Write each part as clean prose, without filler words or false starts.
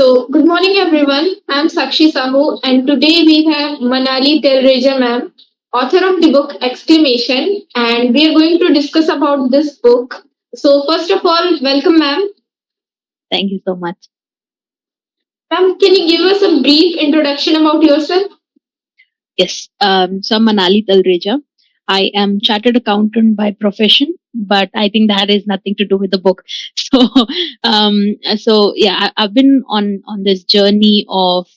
Good morning everyone. I'm Sakshi Sahu, and today we have Manali Talreja ma'am, author of the book Exclamation, and we are going to discuss about this book. First of all, welcome ma'am. Thank you so much. Ma'am, can you give us a brief introduction about yourself? Yes, so I'm Manali Talreja. I am chartered accountant by profession, but I think that has nothing to do with the book. So, I've been on this journey of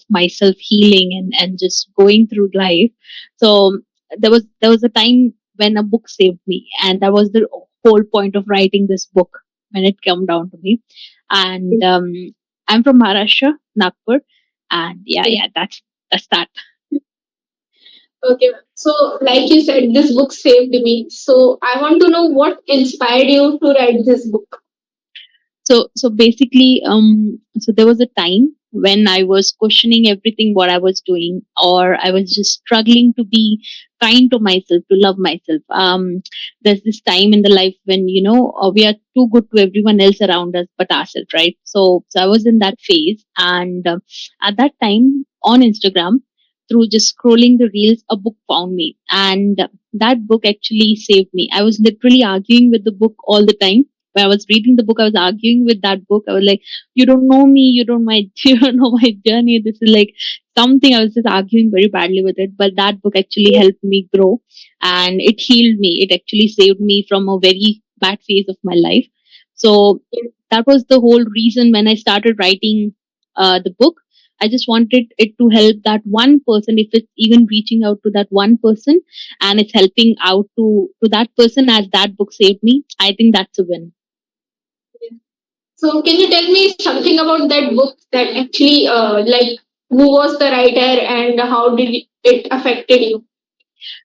myself healing and just going through life. So there was a time when a book saved me, and that was the whole point of writing this book when it came down to me. And I'm from Maharashtra, Nagpur, and that's that. Okay, ma'am. Like you said, this book saved me. I want to know what inspired you to write this book. So basically, so there was a time when I was questioning everything what I was doing, or I was just struggling to be kind to myself, to love myself. There's this time in the life when we are too good to everyone else around us but ourselves, right? So I was in that phase, and at that time on Instagram, through just scrolling the reels, a book found me, and that book actually saved me. I was literally arguing with the book all the time when I was reading the book. I was arguing with that book. I was like, "You don't know me. You don't my you don't know my journey. This is like something." I was just arguing very badly with it. But that book actually helped me grow, and it healed me. It actually saved me from a very bad phase of my life. So that was the whole reason when I started writing the book. I just wanted it to help that one person, if it's even reaching out to that one person and it's helping out to that person as that book saved me. I think that's a win. Can you tell me something about that book that actually, like, who was the writer and how did it affected you?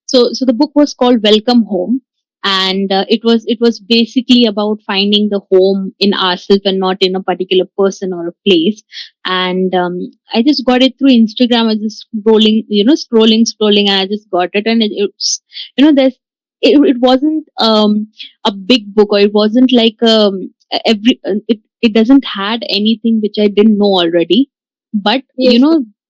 So the book was called Welcome Home, and it was basically about finding the home in ourselves and not in a particular person or a place. And I just got it through Instagram. I was just scrolling, and I just got it, and it's there's it wasn't a big book, or it wasn't like it doesn't had anything which I didn't know already, but Yes.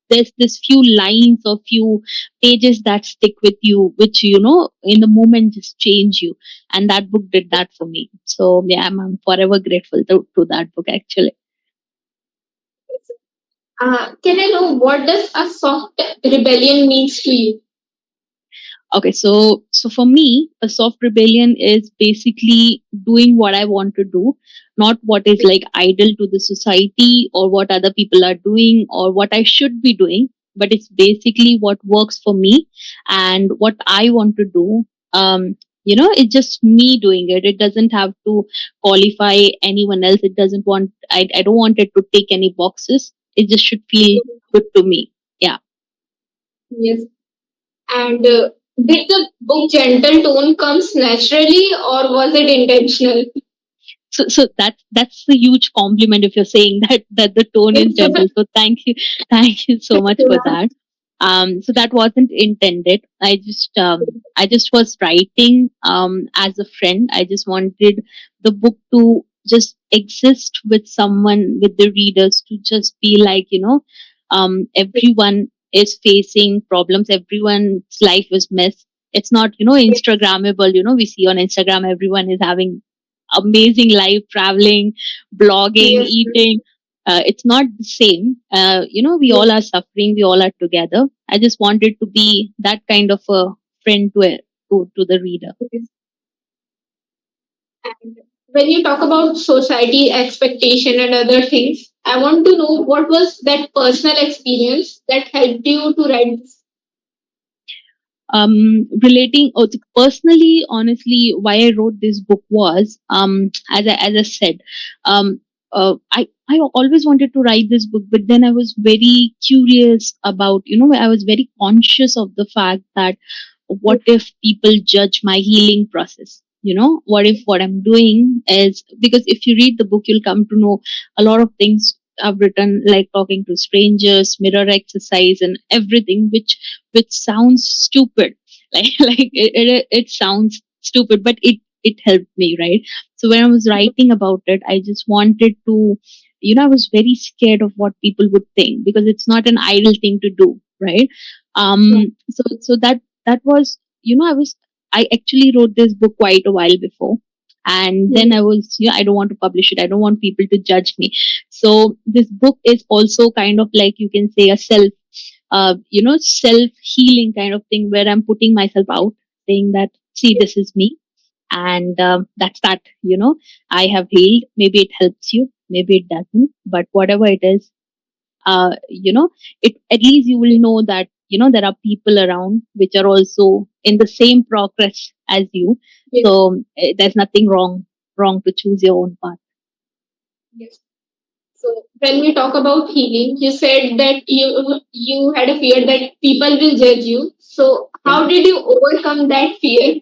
there's this few lines or few pages that stick with you, which in the moment just change you, and that book did that for me. So yeah, I'm forever grateful to that book actually. Can I know what does a soft rebellion means to you? Okay, so for me, a soft rebellion is basically doing what I want to do, not what is like idle to the society or what other people are doing or what I should be doing, but it's basically what works for me and what I want to do. It's just me doing it. It doesn't have to qualify anyone else. It doesn't want. I don't want it to tick any boxes. It just should feel good to me. Yeah. Yes. And did the book gentle tone comes naturally or was it intentional? So that's a huge compliment if you're saying that the tone is gentle. So thank you, thank you so much for that. So that wasn't intended. I just was writing as a friend. I just wanted the book to just exist with someone, with the readers, to just be like, everyone is facing problems, everyone's life is mess. It's not Instagrammable. We see on Instagram everyone is having amazing life, traveling, blogging, Yes. eating. It's not the same. We all are suffering. We all are together. I just wanted to be that kind of a friend to the reader. Yes. And when you talk about society expectation and other things, I want to know what was that personal experience that helped you to write this. Relating personally, honestly, why I wrote this book was, as I said, I always wanted to write this book, but then I was very curious about, I was very conscious of the fact that what if people judge my healing process. What if what I'm doing is, because if you read the book you'll come to know a lot of things I've written, like talking to strangers, mirror exercise, and everything, which sounds stupid. It sounds stupid, but it helped me, right? So when I was writing about it, I just wanted to I was very scared of what people would think, because it's not an idle thing to do, right? Yeah. So that was, I actually wrote this book quite a while before, and then Mhm. I was, I don't want to publish it, I don't want people to judge me. So this book is also kind of like, you can say, a self healing kind of thing, where I'm putting myself out, saying that, see, this is me, and that's that. I have healed. Maybe it helps you, maybe it doesn't, but whatever it is, it, at least you will know that, there are people around which are also in the same progress as you. Yes. So there's nothing wrong to choose your own path. Yes. So when we talk about healing, you said that you had a fear that people will judge you. So Yeah. how did you overcome that fear?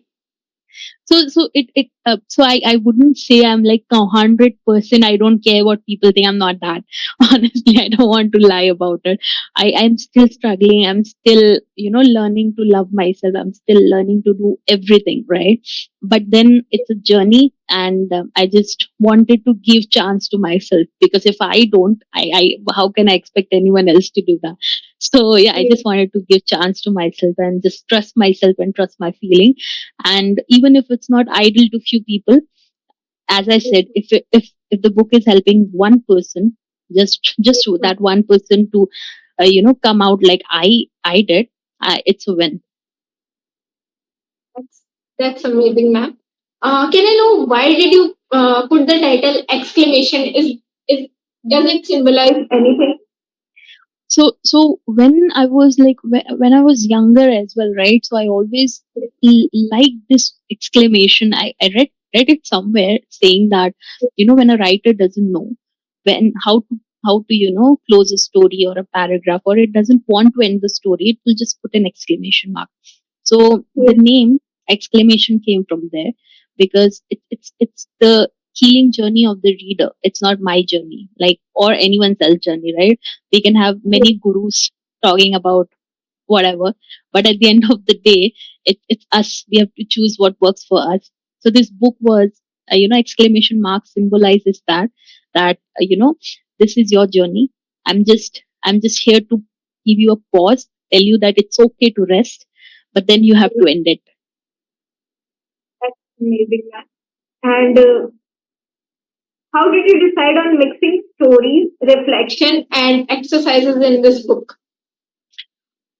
So I wouldn't say I'm like 100%. I don't care what people think. I'm not that. Honestly, I don't want to lie about it. I'm still struggling. I'm still, learning to love myself. I'm still learning to do everything right. But then it's a journey, and I just wanted to give chance to myself, because if I don't, I how can I expect anyone else to do that? So yeah, I just wanted to give chance to myself and just trust myself and trust my feeling. And even if it's not ideal to few people, as I said, if the book is helping one person, just that one person to come out like I did, it's a win. That's, that's amazing, ma'am. Can I know why did you put the title exclamation? Is does it symbolize anything? So when I was like, when I was younger as well, right? So I always liked this exclamation. I read it somewhere, saying that, when a writer doesn't know when how to close a story or a paragraph, or it doesn't want to end the story, it will just put an exclamation mark. So the Yes, name exclamation came from there, because it's the healing journey of the reader. It's not my journey, like, or anyone's else journey, right? We can have yes, many gurus talking about whatever, but at the end of the day, it's us. We have to choose what works for us. So this book was, exclamation mark symbolizes that this is your journey. I'm just here to give you a pause, tell you that it's okay to rest, but then you have yes. to end it. That's amazing, ma'am. And how did you decide on mixing stories, reflection, and exercises in this book?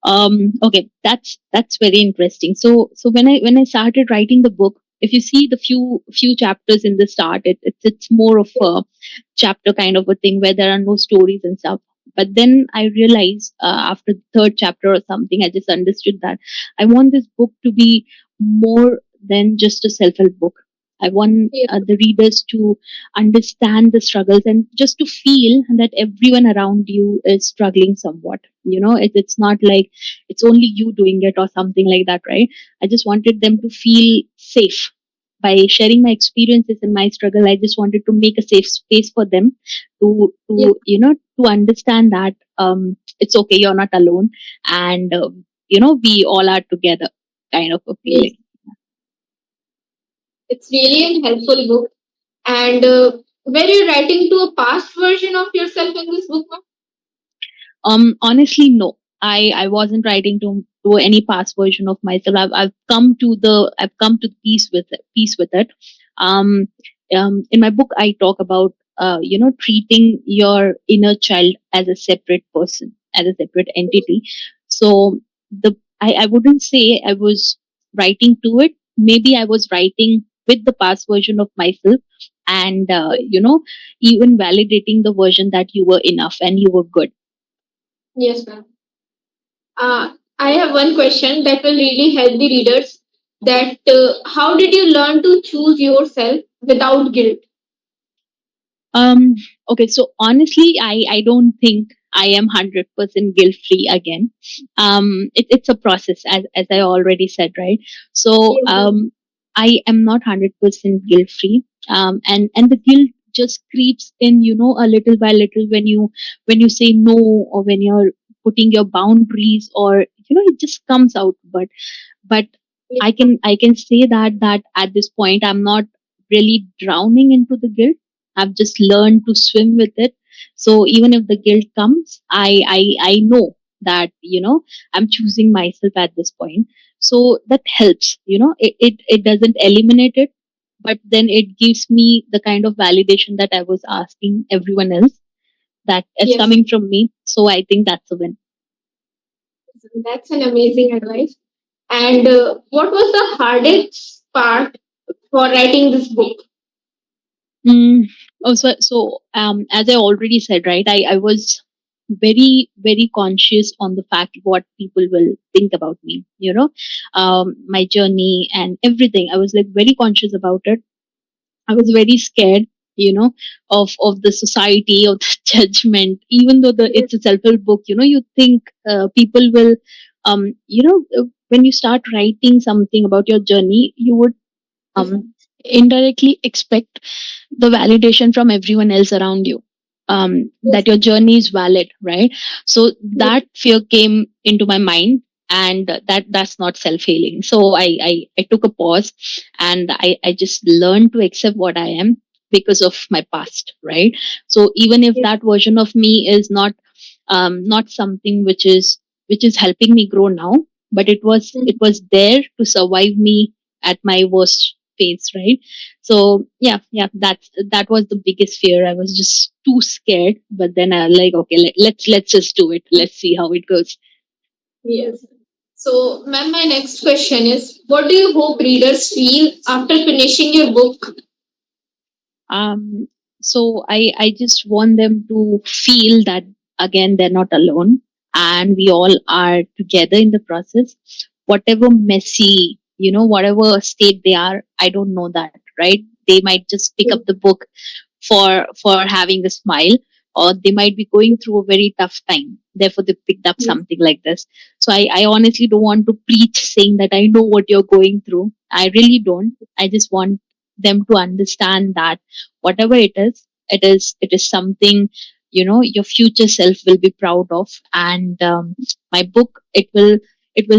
Okay, that's very interesting. So when I started writing the book, if you see the few chapters in the start, it's more of a chapter kind of a thing, where there are no stories and stuff. But then I realized, after the third chapter or something, I just understood that I want this book to be more than just a self-help book. I want Yes, the readers to understand the struggles, and just to feel that everyone around you is struggling somewhat. It's not like it's only you doing it or something like that, right? I just wanted them to feel safe. By sharing my experiences and my struggle, I just wanted to make a safe space for them yes. to understand that, it's okay, you're not alone, and we all are together, kind of a Yes. feeling. It's really a helpful book. And were you writing to a past version of yourself in this book, ma'am? Honestly, no. I wasn't writing to any past version of myself. I've come to peace with it. Um, in my book, I talk about, treating your inner child as a separate person, as a separate entity. So I wouldn't say I was writing to it. Maybe I was writing with the past version of myself, and even validating the version that you were enough and you were good. Yes, ma'am. I have one question that will really help the readers. That how did you learn to choose yourself without guilt? Um, okay, so honestly, I don't think I am 100% guilt free again. It's a process, as I already said, right? So Yes, ma'am. I am not 100% guilt free. And the guilt just creeps in, a little by little, when you say no, or when you're putting your boundaries, or it just comes out. But Yes, I can say that at this point I'm not really drowning into the guilt. I've just learned to swim with it. So even if the guilt comes, I know that, I'm choosing myself at this point. So that helps, it doesn't eliminate it, but then it gives me the kind of validation that I was asking everyone else, that is Yes, coming from me. So I think that's a win. that's an amazing advice. And what was the hardest part for writing this book? Mm, as I already said, right, I was very, very conscious on the fact what people will think about me, my journey and everything. I was like very conscious about it. I was very scared, of the society, of the judgment. Even though Yes, it's a self-help book, you think people will, when you start writing something about your journey, you would indirectly expect the validation from everyone else around you, yes, that your journey is valid, right? So yes, that fear came into my mind, and that's not self-healing. So I took a pause, and I just learned to accept what I am because of my past, right? So even if yes, that version of me is not something which is helping me grow now, but it was there to survive me at my worst phase, right? So yeah, that was the biggest fear. I was just too scared, but then I like, okay, let's just do it. Let's see how it goes. yes. So, ma'am, my next question is, what do you hope readers feel after finishing your book? Um, so I just want them to feel that, again, they're not alone, and we all are together in the process. Whatever messy, whatever state they are, I don't know that, right? They might just pick up the book for having a smile, or they might be going through a very tough time, therefore they picked up Yes, something like this. So I honestly don't want to preach saying that I know what you're going through. I really don't. I just want them to understand that whatever it is something, your future self will be proud of. And my book, it will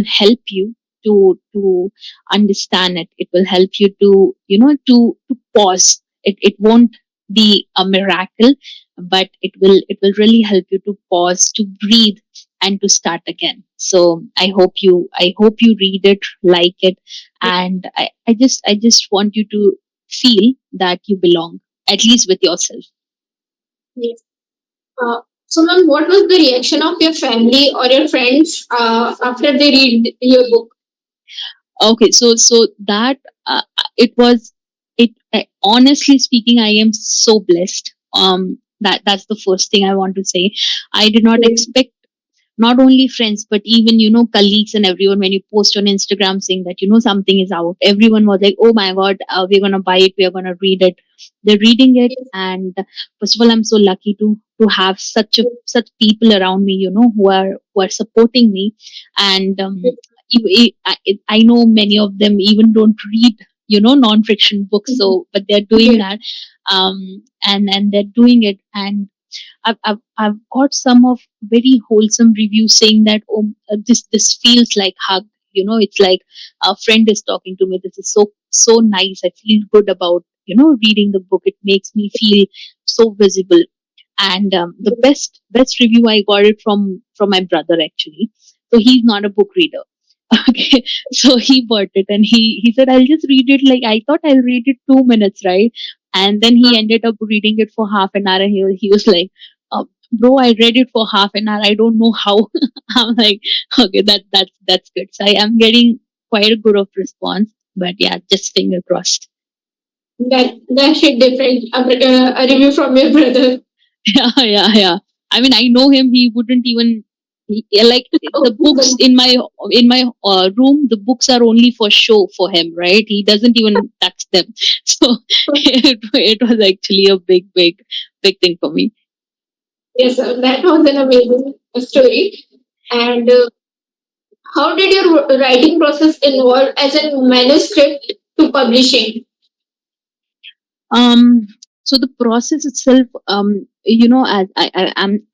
help you to understand it. It will help you to pause. It won't be a miracle, but it will really help you to pause, to breathe, and to start again. So I hope you read it, like it, and I just want you to feel that you belong, at least with yourself. yes. So, ma'am, what was the reaction of your family or your friends after they read your book? Okay, so that it was it honestly speaking, I am so blessed. That's the first thing I want to say. I did not Yes, expect, not only friends, but even colleagues and everyone, when you post on Instagram saying that something is out, everyone was like, oh my god, we're gonna buy it, we're gonna read it. They're reading it. yes, And first of all, I'm so lucky to have such people around me, who are supporting me. And I know many of them even don't read non-fiction books, so but they're doing yes, that. And they're doing it. And I've got some of very wholesome reviews saying that, oh, this feels like hug. It's like a friend is talking to me. This is so nice. I feel good about reading the book. It makes me feel so visible. And the best review I got it from my brother, actually. So he's not a book reader. Okay, so he bought it, and he said, I'll just read it. Like, I thought I'll read it 2 minutes, right? And then he ended up reading it for half an hour, and he was like, bro, I read it for half an hour, I don't know how. I'm like, okay, that's good. So I am getting quite a good of response, but yeah, just finger crossed. that shit different. A review from your brother. Yeah. I mean, I know him. He wouldn't even yeah, like Oh, the books in my room. The books are only for show for him, right? He doesn't even touch them. So it was actually a big thing for me. yes, sir. That was an amazing story. And how did your writing process involve as a manuscript to publishing? Um. So the process itself, as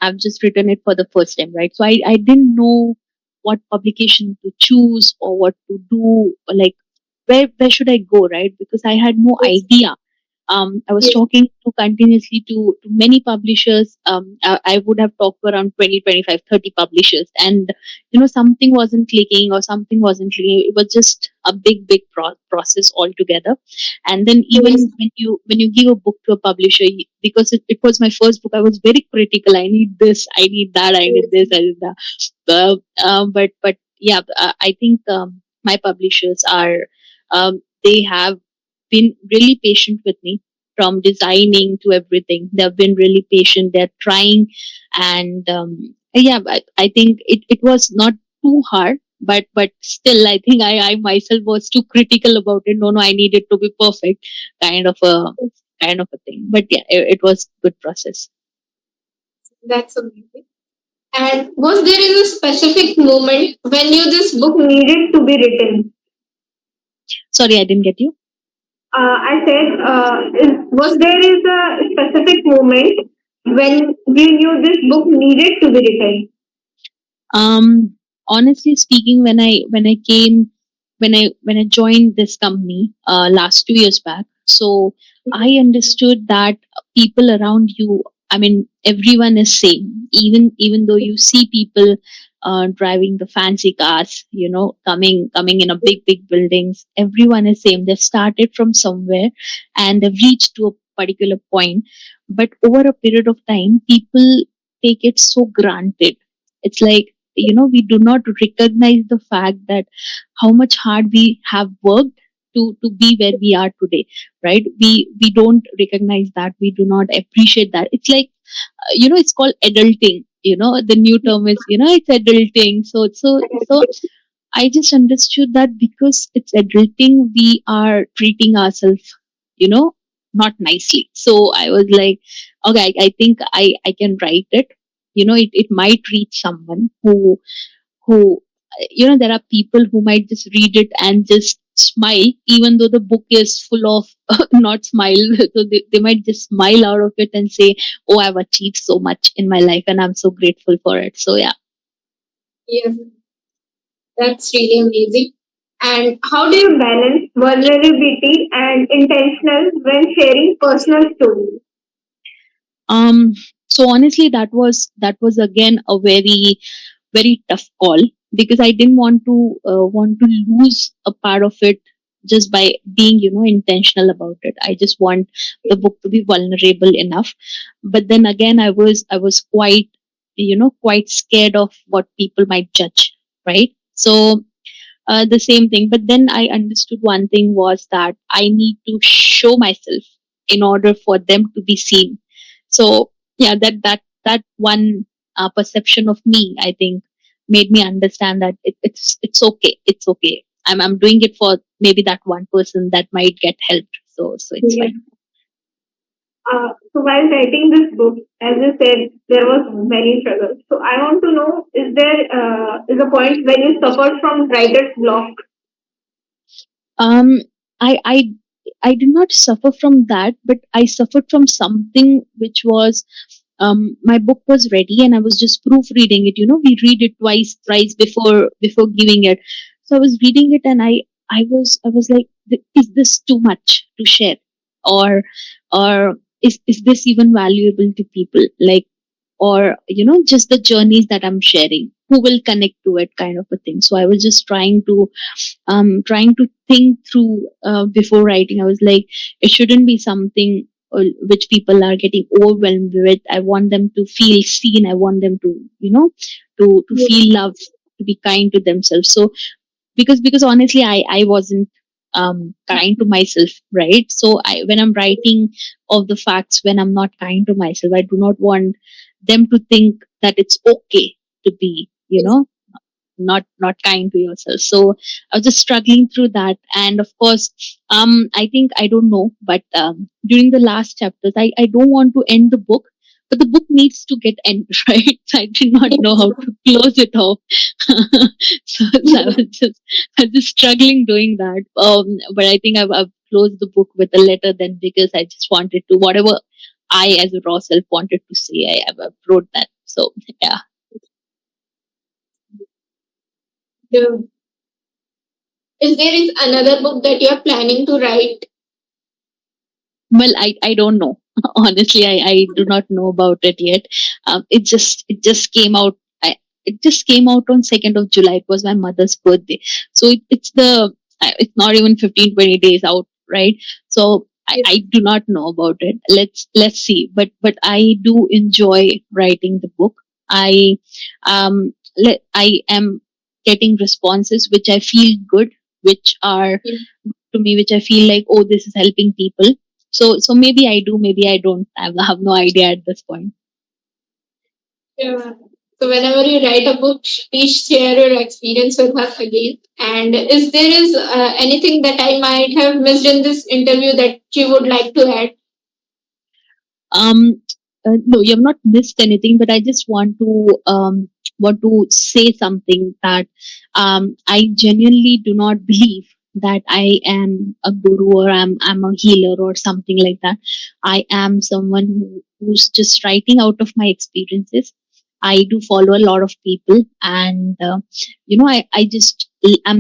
I've just written it for the first time, right? So I didn't know what publication to choose or what to do, or like where should I go, right? Because I had no Yes, idea. I was Yes. talking to continuously to many publishers. I would have talked to around 20, 25, 30 publishers, and something wasn't clicking or something wasn't clicking. It was just a big process altogether. And then Yes. even when you give a book to a publisher, because it was my first book, I was very critical. I need this, I need that, I need Yes. this, I need that. But yeah, I think my publishers are, they have been really patient with me from designing to everything. They've been really patient. They're trying, and yeah, I think it was not too hard. But still, I think I myself was too critical about it. No, I need it to be perfect, kind of a kind of a thing. But yeah, it was good process. That's amazing. And was there is a specific moment when you this book needed to be written? Sorry, I didn't get you. I said, was there is a specific moment when you knew this book needed to be written? Um, Honestly speaking, when I joined this company last 2 years back, so I understood that people around you, I mean, everyone is same. Even though you see people driving the fancy cars, coming in a big buildings, everyone is same. They started from somewhere and they've reached to a particular point, but over a period of time, people take it so granted. It's like, we do not recognize the fact that how much hard we have worked to be where we are today, right? We don't recognize that. We do not appreciate that. It's like, it's called adulting. The new term is, it's adulting. So I just understood that because it's adulting, we are treating ourselves, you know, not nicely. So I was like, okay, I think I can write it. It might reach someone who, there are people who might just read it and just smile, even though the book is full of not smile. So they might just smile out of it and say, oh, I've achieved so much in my life and I'm so grateful for it. So yeah. Yes, that's really amazing. And how do you balance vulnerability and intentional when sharing personal stories? Um, so honestly, that was again a very tough call, because I didn't want to lose a part of it just by being intentional about it. I just want the book to be vulnerable enough. But then again, I was quite scared of what people might judge, right? So the same thing. But then I understood one thing was that I need to show myself in order for them to be seen. So yeah, that one perception of me, I think, made me understand that it's okay. It's okay. I'm doing it for maybe that one person that might get helped. So it's Yes. fine. So while writing this book, as you said, there was many struggles. So I want to know: is there is a point when you suffered from writer's block? Um, I I I did not suffer from that, but I suffered from something which was, my book was ready and I was just proofreading it. We read it twice, thrice before giving it. So I was reading it and I was like, is this too much to share, or is this even valuable to people? Like, or just the journeys that I'm sharing, who will connect to it, kind of a thing. So I was just trying to think through before writing. I was like, it shouldn't be something which people are getting overwhelmed with. I want them to feel seen. I want them to, to Yes. feel love, to be kind to themselves. So because honestly, I wasn't kind to myself, right? So when I'm writing of the facts, when I'm not kind to myself, I do not want them to think that it's okay to be, Yes. not kind to yourself. So I was just struggling through that. And of course, I think, I don't know, but during the last chapters, I don't want to end the book, but the book needs to get end, right? So I did not know how to close it off. So I was just struggling doing that. But I think I've closed the book with a letter then, because I just wanted to, whatever I as a raw self wanted to say, I wrote that. So yeah. The, is there is another book that you are planning to write? Well, I don't know. Honestly, I do not know about it yet. It just came out. It just came out on 2nd of July. It was my mother's birthday, so it's not even 15-20 days out, right? So I Yes. do not know about it. Let's see. But I do enjoy writing the book. I am getting responses which I feel good, which are Yes. to me, which I feel like, oh, this is helping people. So maybe I do, maybe I don't. I have no idea at this point. Yeah. So whenever you write a book, please share your experience with us again. And is there is anything that I might have missed in this interview that you would like to add? Um, no, you have not missed anything, but I just want to say something that I genuinely do not believe that I am a guru or I'm a healer or something like that. I am someone who's just writing out of my experiences. I do follow a lot of people, and I'm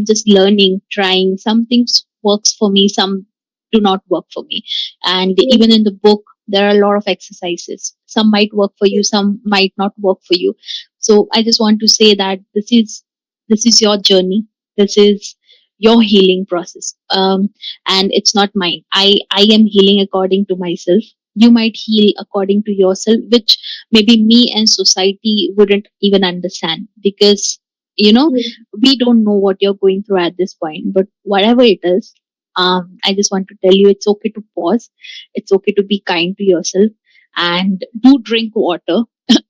just learning, trying. Some things works for me, some do not work for me, and Yes. even in the book there are a lot of exercises. Some might work for you, some might not work for you. So I just want to say that this is your journey. This is your healing process, and it's not mine. I am healing according to myself. You might heal according to yourself, which maybe me and society wouldn't even understand, because you know Yes. we don't know what you're going through at this point. But whatever it is, I just want to tell you, it's okay to pause. It's okay to be kind to yourself, and do drink water.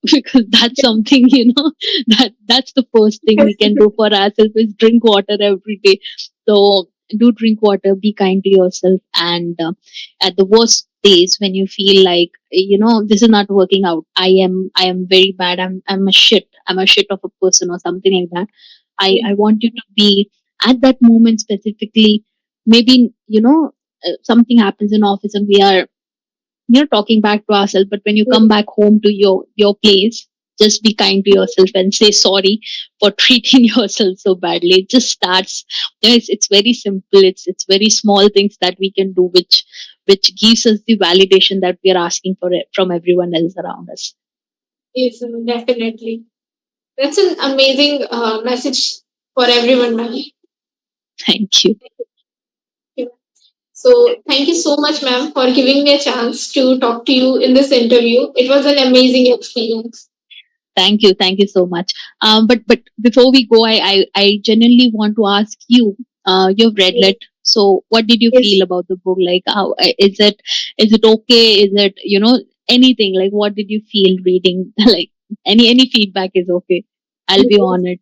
Because that's something, that's the first thing we can do for ourselves, is drink water every day. So do drink water, be kind to yourself, and at the worst days when you feel like, this is not working out, I am very bad, I'm a shit of a person or something like that. I want you to be at that moment specifically. Maybe something happens in office and we are talking back to ourselves, but when you come back home to your place, just be kind to yourself and say sorry for treating yourself so badly. It just starts, it's very simple. It's very small things that we can do, which gives us the validation that we are asking for it from everyone else around us. Yes, definitely. That's an amazing message for everyone, ma'am. Thank you. Yeah. So thank you so much, ma'am, for giving me a chance to talk to you in this interview. It was an amazing experience. Thank you. Thank you so much. But before we go, I genuinely want to ask you. You've read Yes. it. So what did you feel Yes. about the book? Like, how is it okay? Is it anything? Like, what did you feel reading? Like, any feedback is okay. I'll be on it.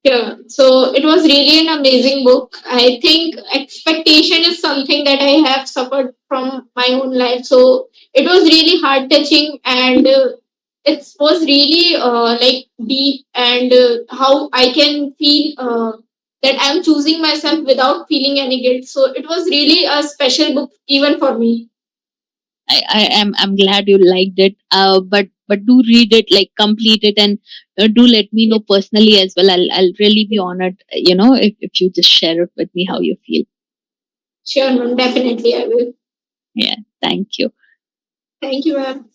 Yeah, so it was really an amazing book. I think expectation is something that I have suffered from my own life. So it was really heart touching, and it was really like deep, and how I can feel that I'm choosing myself without feeling any guilt. So it was really a special book even for me. I'm glad you liked it. But do read it, like complete it, and do let me know personally as well. I'll really be honored. If you just share it with me how you feel. Sure, ma'am. Definitely, I will. Yeah. Thank you. Thank you, ma'am.